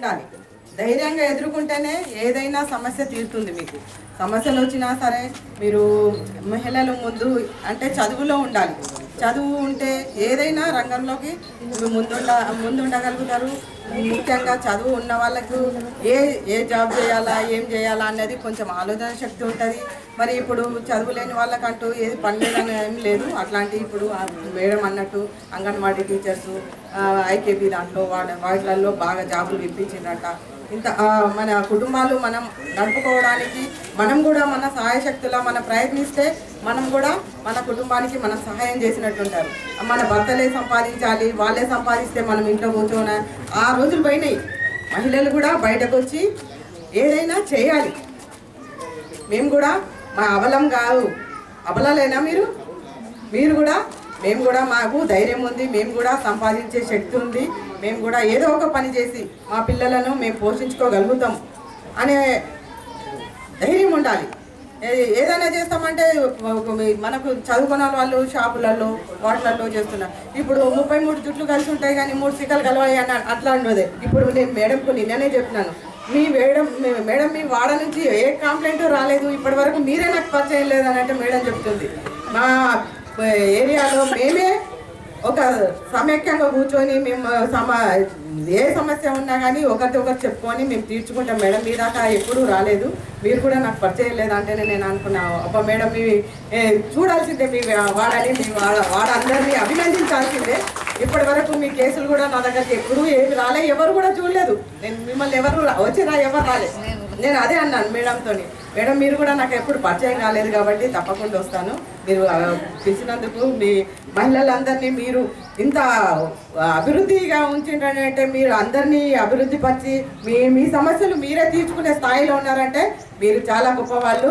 ఉండాలి. ధైర్యంగా ఎదుర్కొంటేనే ఏదైనా సమస్య తీరుతుంది. మీకు సమస్యలు వచ్చినా సరే మీరు మహిళలు ముందు అంటే చదువులో ఉండాలి. చదువు ఉంటే ఏదైనా రంగంలోకి ముందుండగలుగుతారు. ముఖ్యంగా చదువు ఉన్న వాళ్ళకు ఏ జాబ్ చేయాలా ఏం చేయాలా అనేది కొంచెం ఆలోచన శక్తి ఉంటుంది. మరి ఇప్పుడు చదువు లేని వాళ్ళకంటూ ఏది పనిలేదని ఏం లేదు. అట్లాంటి ఇప్పుడు మేడం అన్నట్టు అంగన్వాడీ టీచర్సు ఐకేపీ దాంట్లో వాటిలలో బాగా జాబులు ఇప్పించిందట. ఇంత మన కుటుంబాలు మనం నడుపుకోవడానికి మనం కూడా మన సహాయ శక్తులా మనం ప్రయత్నిస్తే మనం కూడా మన కుటుంబానికి మనం సహాయం చేసినట్టుంటారు. మన భర్తలే సంపాదించాలి, వాళ్ళే సంపాదిస్తే మనం ఇంట్లో కూర్చోన ఆ రోజులు పోయినాయి. మహిళలు కూడా బయటకు వచ్చి ఏదైనా చేయాలి. మేము కూడా మా అబలం కాదు, అబలలేనా మీరు కూడా మేము కూడా మాకు ధైర్యం ఉంది, మేము కూడా సంపాదించే శక్తి ఉంది, మేము కూడా ఏదో ఒక పని చేసి మా పిల్లలను మేము పోషించుకోగలుగుతాం అనే ధైర్యం ఉండాలి. ఏదైనా చేస్తామంటే మనకు చదువుకున్న వాళ్ళు షాపులలో వాటిలలో చేస్తున్నారు. ఇప్పుడు 33 జుట్లు కలిసి ఉంటాయి కానీ 3 సిక్కలు కలవాయి అని అట్లా ఉండదు. ఇప్పుడు నేను మేడంకు నిన్ననే చెప్పినాను, మేడం మీ వాడ నుంచి ఏ కంప్లైంట్ రాలేదు, ఇప్పటి వరకు మీరే నాకు పరిచయం లేదని అంటే మేడం చెప్తుంది. మా ఏరియాలో మేమే ఒక సమైక్యంగా కూర్చొని మేము ఏ సమస్య ఉన్నా కానీ ఒకరితో ఒకరు చెప్పుకొని మేము తీర్చుకుంటాం. మేడం మీ దాకా ఎప్పుడూ రాలేదు, మీరు కూడా నాకు పరిచయం లేదంటేనే నేను అనుకున్నా ఒక మేడం మీ చూడాల్సిందే, మీ వాడని మీ వాడందరినీ అభినందించాల్సిందే. ఇప్పటి వరకు మీ కేసులు కూడా నా దగ్గరికి ఎప్పుడూ ఏమి రాలే, ఎవరు కూడా చూడలేదు. నేను మిమ్మల్ని ఎవరు వచ్చినా ఎవరు రాలేదు. నేను అదే అన్నాను మేడంతో, మేడం మీరు కూడా నాకు ఎప్పుడు పరిచయం కాలేదు కాబట్టి తప్పకుండా వస్తాను. మీరు పిలిచినందుకు మీ మహిళలందరినీ మీరు ఇంత అభివృద్ధిగా ఉంచిందంటే, మీరు అందరినీ అభివృద్ధి పరిచి మీ సమస్యలు మీరే తీర్చుకునే స్థాయిలో ఉన్నారంటే మీరు చాలా గొప్పవాళ్ళు.